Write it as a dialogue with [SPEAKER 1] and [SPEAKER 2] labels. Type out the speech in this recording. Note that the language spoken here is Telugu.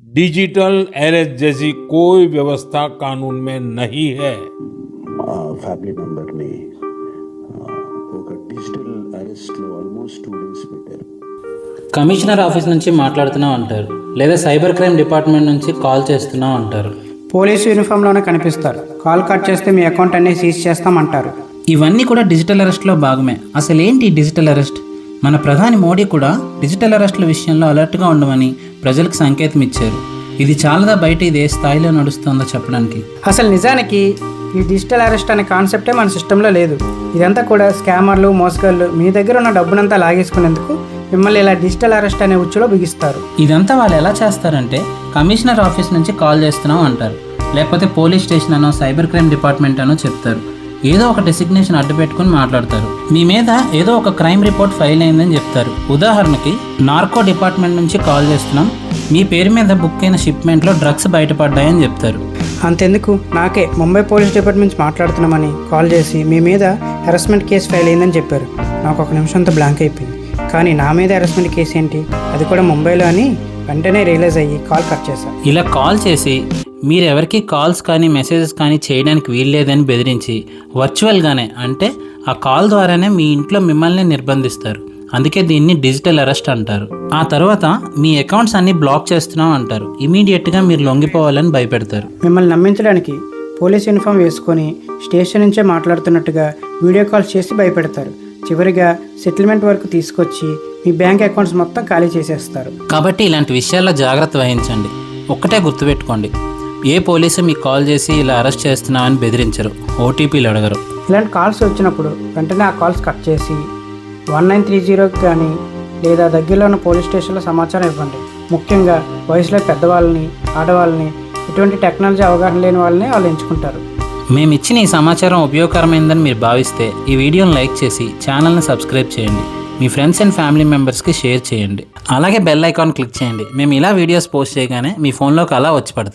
[SPEAKER 1] डिजिटल अरेस्ट जैसी कोई व्यवस्था कानून में नहीं है।
[SPEAKER 2] ఫ్యామిలీ మెంబర్ని ఒక డిజిటల్ అరెస్ట్లో ఆల్మోస్ట్ 2 days పెట్టారు.
[SPEAKER 3] కమిషనర్ ఆఫీస్ నుంచి మాట్లాడుతున్నాం అంటారు, లేదా సైబర్ క్రైమ్ డిపార్ట్మెంట్ నుంచి కాల్ చేస్తున్నాం అంటారు.
[SPEAKER 4] పోలీసు యూనిఫామ్లోనే కనిపిస్తారు. కాల్ కట్ చేస్తే మీ అకౌంట్ అన్నీ సీజ్ చేస్తామంటారు.
[SPEAKER 3] ఇవన్నీ కూడా డిజిటల్ అరెస్ట్లో భాగమే. అసలు ఏంటి డిజిటల్ అరెస్ట్? మన ప్రధాని మోడీ కూడా డిజిటల్ అరెస్ట్ల విషయంలో అలర్ట్గా ఉండమని ప్రజలకు సంకేతం ఇచ్చారు. ఇది చాలా బయట ఇది ఏ స్థాయిలో నడుస్తుందో చెప్పడానికి.
[SPEAKER 4] అసలు నిజానికి ఈ డిజిటల్ అరెస్ట్ అనే కాన్సెప్టే మన సిస్టంలో లేదు. ఇదంతా కూడా స్కామర్లు, మోసగాళ్ళు మీ దగ్గర ఉన్న డబ్బునంతా లాగేసుకునేందుకు మిమ్మల్ని ఇలా డిజిటల్ అరెస్ట్ అనే ఉచ్చులో బిగిస్తారు.
[SPEAKER 3] ఇదంతా వాళ్ళు ఎలా చేస్తారంటే, కమిషనర్ ఆఫీస్ నుంచి కాల్ చేస్తున్నాం అంటారు, లేకపోతే పోలీస్ స్టేషన్ అనో సైబర్ క్రైమ్ డిపార్ట్మెంట్ అనో చెప్తారు. ఏదో ఒక డెసిగ్నేషన్ అడ్డు పెట్టుకుని మాట్లాడతారు. మీ మీద ఏదో ఒక క్రైమ్ రిపోర్ట్ ఫైల్ అయిందని చెప్తారు. ఉదాహరణకి నార్కో డిపార్ట్మెంట్ నుంచి కాల్ చేస్తున్నాం, మీ పేరు మీద బుక్ అయిన షిప్మెంట్లో డ్రగ్స్ బయటపడ్డాయని చెప్తారు.
[SPEAKER 4] అంతెందుకు, నాకే ముంబై పోలీస్ డిపార్ట్మెంట్ నుంచి మాట్లాడుతున్నామని కాల్ చేసి మీ మీద హెరాస్మెంట్ కేసు ఫైల్ అయిందని చెప్పారు. నాకు ఒక నిమిషంతో బ్లాంక్ అయిపోయింది. కానీ నా మీద హెరాస్మెంట్ కేసు ఏంటి, అది కూడా ముంబైలో అని వెంటనే రియలైజ్ అయ్యి కాల్ కట్ చేశాను.
[SPEAKER 3] ఇలా కాల్ చేసి మీరు ఎవరికి కాల్స్ కానీ మెసేజెస్ కానీ చేయడానికి వీల్లేదని బెదిరించి వర్చువల్గానే, అంటే ఆ కాల్ ద్వారానే మీ ఇంట్లో మిమ్మల్ని నిర్బంధిస్తారు. అందుకే దీన్ని డిజిటల్ అరెస్ట్ అంటారు. ఆ తర్వాత మీ అకౌంట్స్ అన్ని బ్లాక్ చేస్తున్నాం అంటారు. ఇమీడియట్గా మీరు లొంగిపోవాలని భయపెడతారు.
[SPEAKER 4] మిమ్మల్ని నమ్మించడానికి పోలీస్ యూనిఫామ్ వేసుకొని స్టేషన్ నుంచే మాట్లాడుతున్నట్టుగా వీడియో కాల్స్ చేసి భయపెడతారు. చివరిగా సెటిల్మెంట్ వరకు తీసుకొచ్చి మీ బ్యాంక్ అకౌంట్స్ మొత్తం ఖాళీ చేసేస్తారు.
[SPEAKER 3] కాబట్టి ఇలాంటి విషయాల్లో జాగ్రత్త వహించండి. ఒక్కటే గుర్తుపెట్టుకోండి, ఏ పోలీసు మీకు కాల్ చేసి ఇలా అరెస్ట్ చేస్తున్నామని బెదిరించరు, ఓటీపీలు అడగరు.
[SPEAKER 4] ఇలాంటి కాల్స్ వచ్చినప్పుడు వెంటనే ఆ కాల్స్ కట్ చేసి 1930 కానీ లేదా దగ్గరలో ఉన్న పోలీస్ స్టేషన్లో సమాచారం ఇవ్వండి. ముఖ్యంగా వయసులో పెద్దవాళ్ళని, ఆడవాళ్ళని, ఇటువంటి టెక్నాలజీ అవగాహన లేని వాళ్ళని వాళ్ళు ఎంచుకుంటారు.
[SPEAKER 3] మేము ఇచ్చిన ఈ సమాచారం ఉపయోగకరమైందని మీరు భావిస్తే ఈ వీడియోని లైక్ చేసి ఛానల్ని సబ్స్క్రైబ్ చేయండి. మీ ఫ్రెండ్స్ అండ్ ఫ్యామిలీ మెంబర్స్కి షేర్ చేయండి. అలాగే బెల్ ఐకాన్ క్లిక్ చేయండి. మేము ఇలా వీడియోస్ పోస్ట్ చేయగానే మీ ఫోన్లోకి అలా వచ్చి పడతాయి.